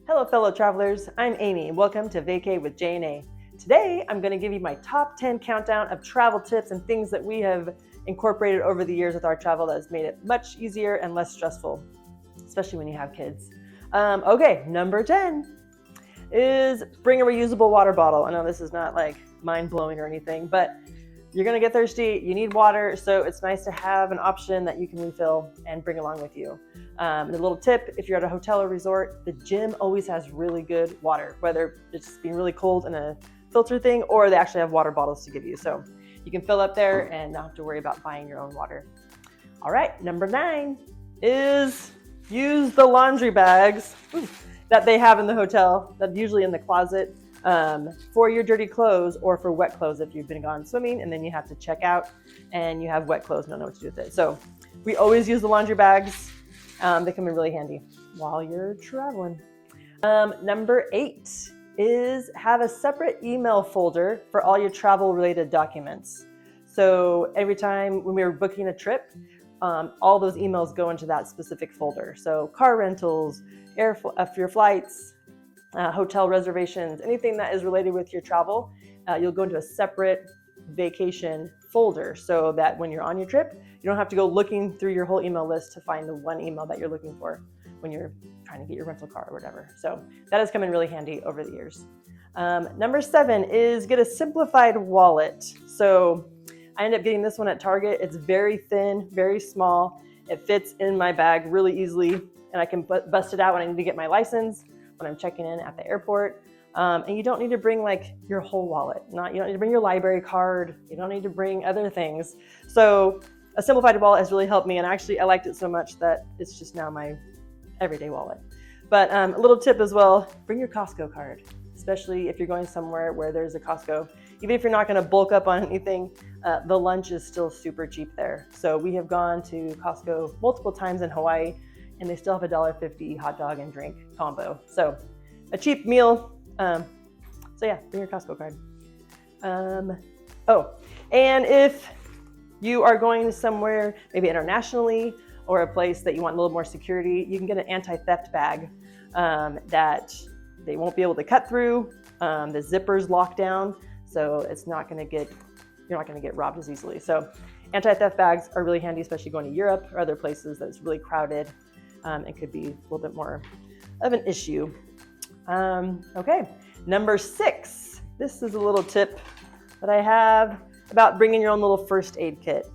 Hello fellow travelers, I'm Amy. Welcome to Vacay with J&A. Today I'm going to give you my top 10 countdown of travel tips and things that we have incorporated over the years with our travel that has made it much easier and less stressful, especially when you have kids. Okay, number 10 is bring a reusable water bottle. I know this is not like mind-blowing or anything, but you're going to get thirsty, you need water, so it's nice to have an option that you can refill and bring along with you. And a little tip, if you're at a hotel or resort, the gym always has really good water, whether it's being really cold in a filter thing or they actually have water bottles to give you. So you can fill up there and not have to worry about buying your own water. All right, number 9 is use the laundry bags that they have in the hotel, that's usually in the closet, for your dirty clothes or for wet clothes if you've been gone swimming and then you have to check out and you have wet clothes and don't know what to do with it. So we always use the laundry bags. They come in really handy while you're traveling. Number 8 is have a separate email folder for all your travel related documents. So every time when we were booking a trip, all those emails go into that specific folder. So car rentals, your flights, hotel reservations, anything that is related with your travel, you'll go into a separate vacation folder so that when you're on your trip, you don't have to go looking through your whole email list to find the one email that you're looking for when you're trying to get your rental car or whatever. So that has come in really handy over the years. Number 7 is get a simplified wallet. So I ended up getting this one at Target. It's very thin, very small. It fits in my bag really easily, and I can bust it out when I need to get my license, when I'm checking in at the airport. And you don't need to bring like your whole wallet. You don't need to bring your library card. You don't need to bring other things. So a simplified wallet has really helped me, and actually I liked it so much that it's just now my everyday wallet. But a little tip as well, bring your Costco card, especially if you're going somewhere where there's a Costco. Even if you're not going to bulk up on anything, the lunch is still super cheap there. So we have gone to Costco multiple times in Hawaii, and they still have a $1.50 hot dog and drink combo. So a cheap meal. So yeah, bring your Costco card. And if you are going somewhere, maybe internationally, or a place that you want a little more security, you can get an anti-theft bag that they won't be able to cut through. The zipper's locked down, so you're not going to get robbed as easily. So anti-theft bags are really handy, especially going to Europe or other places that's really crowded. It could be a little bit more of an issue. Okay, number 6. This is a little tip that I have about bringing your own little first aid kit.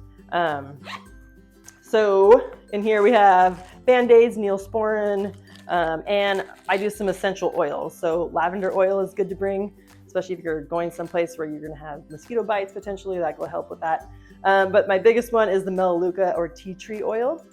So in here we have Band-Aids, Neosporin, and I do some essential oils. So lavender oil is good to bring, especially if you're going someplace where you're going to have mosquito bites potentially. That will help with that. But my biggest one is the Melaleuca or tea tree oil.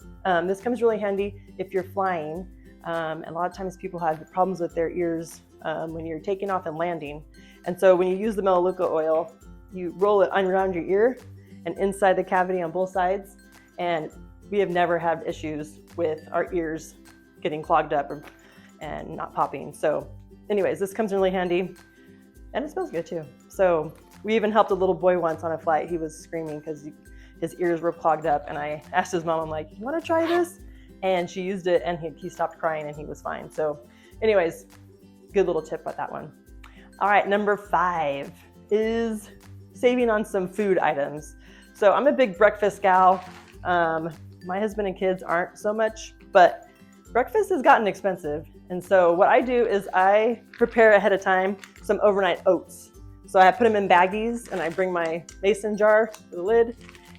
This comes really handy if you're flying. And a lot of times people have problems with their ears when you're taking off and landing. And so when you use the Melaleuca oil, you roll it around your ear and inside the cavity on both sides. And we have never had issues with our ears getting clogged up and not popping. So anyways, this comes in really handy and it smells good too. So we even helped a little boy once on a flight. He was screaming because his ears were clogged up. And I asked his mom, I'm like, you want to try this? And she used it and he stopped crying and he was fine. So anyways, good little tip about that one. All right, number 5 is saving on some food items. So I'm a big breakfast gal. My husband and kids aren't so much, but breakfast has gotten expensive. And so what I do is I prepare ahead of time some overnight oats. So I put them in baggies and I bring my mason jar with a lid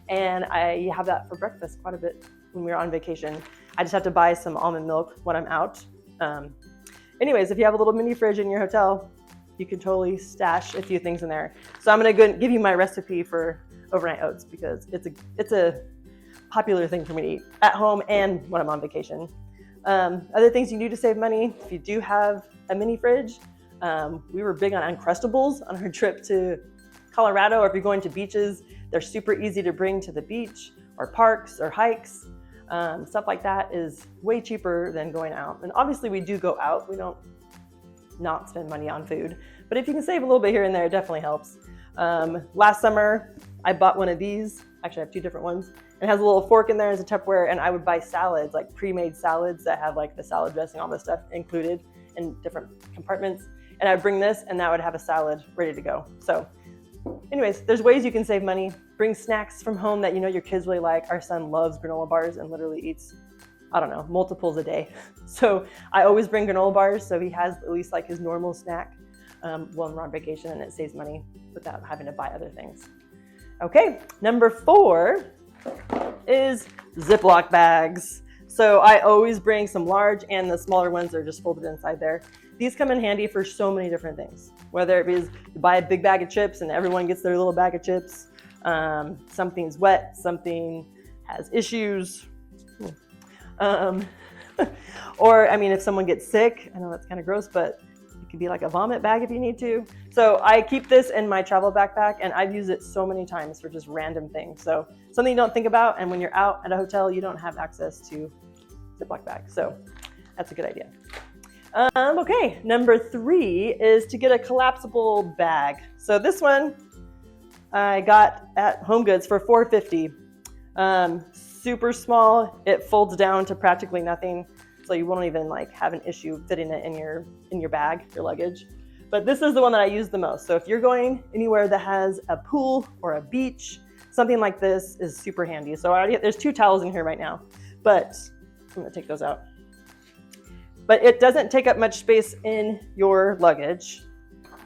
and I have that for breakfast quite a bit when we're on vacation. I just have to buy some almond milk when I'm out. Anyways, if you have a little mini fridge in your hotel, you can totally stash a few things in there. So I'm gonna go give you my recipe for overnight oats because it's a popular thing for me to eat at home and when I'm on vacation. Other things you do to save money, if you do have a mini fridge, we were big on Uncrustables on our trip to Colorado, or if you're going to beaches, they're super easy to bring to the beach or parks or hikes. Stuff like that is way cheaper than going out. And obviously we do go out. We don't not spend money on food. But if you can save a little bit here and there, it definitely helps. Last summer, I bought one of these. Actually, I have 2 different ones. It has a little fork in there as a Tupperware, and I would buy salads, like pre-made salads that have like the salad dressing, all this stuff included in different compartments. And I'd bring this and that would have a salad ready to go. So anyways, there's ways you can save money. Bring snacks from home that you know your kids really like. Our son loves granola bars and literally eats, I don't know, multiples a day. So I always bring granola bars so he has at least like his normal snack when we're on vacation, and it saves money without having to buy other things. Okay, number 4 is Ziploc bags. So I always bring some large and the smaller ones that are just folded inside there. These come in handy for so many different things, whether it be you buy a big bag of chips and everyone gets their little bag of chips. Something's wet, something has issues. Or, I mean, if someone gets sick, I know that's kind of gross, but it could be like a vomit bag if you need to. So I keep this in my travel backpack, and I've used it so many times for just random things. So something you don't think about, and when you're out at a hotel, you don't have access to Ziploc bags. So that's a good idea. Okay, number 3 is to get a collapsible bag. So this one I got at Home Goods for $4.50. Super small. It folds down to practically nothing, so you won't even like have an issue fitting it in your bag, your luggage. But this is the one that I use the most. So if you're going anywhere that has a pool or a beach, something like this is super handy. So there's 2 towels in here right now, but I'm gonna take those out. But it doesn't take up much space in your luggage.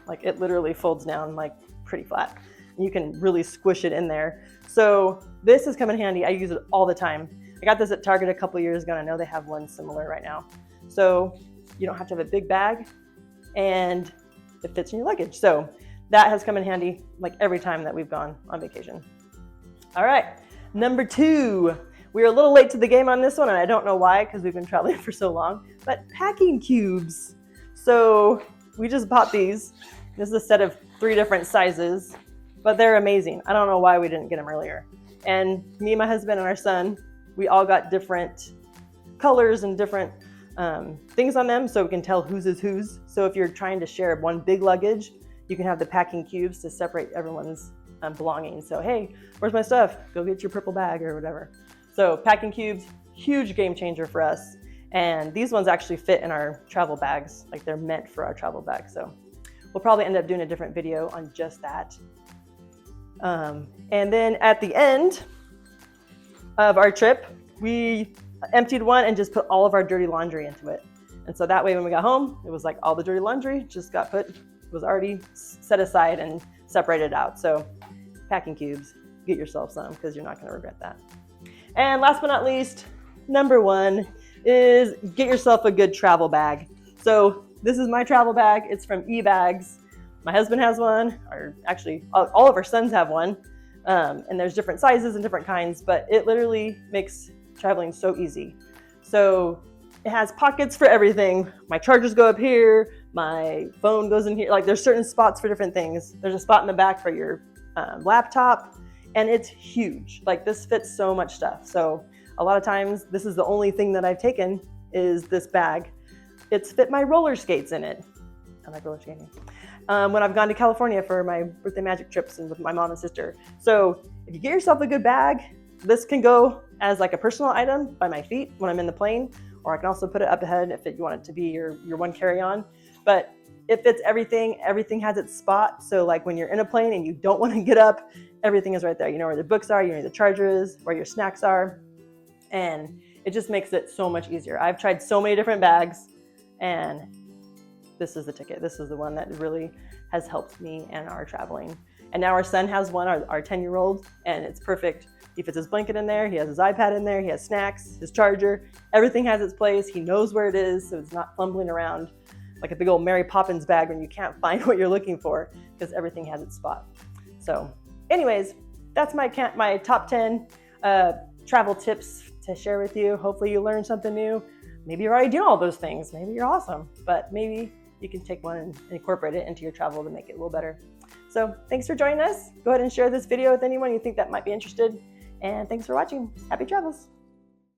Like it literally folds down like pretty flat. You can really squish it in there. So this has come in handy. I use it all the time. I got this at Target a couple years ago, and I know they have one similar right now. So you don't have to have a big bag, and it fits in your luggage. So that has come in handy like every time that we've gone on vacation. All right, number 2. We are a little late to the game on this one, and I don't know why, because we've been traveling for so long, but packing cubes. So we just bought these. This is a set of 3 different sizes, but they're amazing. I don't know why we didn't get them earlier. And me and my husband and our son, we all got different colors and different things on them, so we can tell whose is whose. So if you're trying to share one big luggage, you can have the packing cubes to separate everyone's belongings. So hey, where's my stuff? Go get your purple bag or whatever. So packing cubes, huge game changer for us. And these ones actually fit in our travel bags, like they're meant for our travel bags. So we'll probably end up doing a different video on just that. And then at the end of our trip, we emptied one and just put all of our dirty laundry into it. And so that way when we got home, it was like all the dirty laundry just got was already set aside and separated out. So packing cubes, get yourself some because you're not going to regret that. And last but not least, number 1 is get yourself a good travel bag. So this is my travel bag. It's from eBags. My husband has one, or actually all of our sons have one. And there's different sizes and different kinds, but it literally makes traveling so easy. So it has pockets for everything. My chargers go up here, my phone goes in here. Like there's certain spots for different things. There's a spot in the back for your laptop, and it's huge. Like this fits so much stuff. So a lot of times this is the only thing that I've taken is this bag. It's fit my roller skates in it. I like roller skating. When I've gone to California for my birthday magic trips and with my mom and sister. So if you get yourself a good bag, this can go as like a personal item by my feet when I'm in the plane, or I can also put it up ahead if you want it to be your one carry-on. But it fits everything. Everything has its spot. So like when you're in a plane and you don't want to get up, everything is right there. You know where the books are, you know where the charger is, where your snacks are. And it just makes it so much easier. I've tried so many different bags, and this is the ticket. This is the one that really has helped me and our traveling. And now our son has one, our 10-year-old, and it's perfect. He fits his blanket in there. He has his iPad in there. He has snacks, his charger. Everything has its place. He knows where it is, so it's not fumbling around like a big old Mary Poppins bag when you can't find what you're looking for, because everything has its spot. So anyways, that's my top 10 travel tips to share with you. Hopefully you learned something new. Maybe you're already doing all those things. Maybe you're awesome, but maybe you can take one and incorporate it into your travel to make it a little better. So thanks for joining us. Go ahead and share this video with anyone you think that might be interested. And thanks for watching. Happy travels.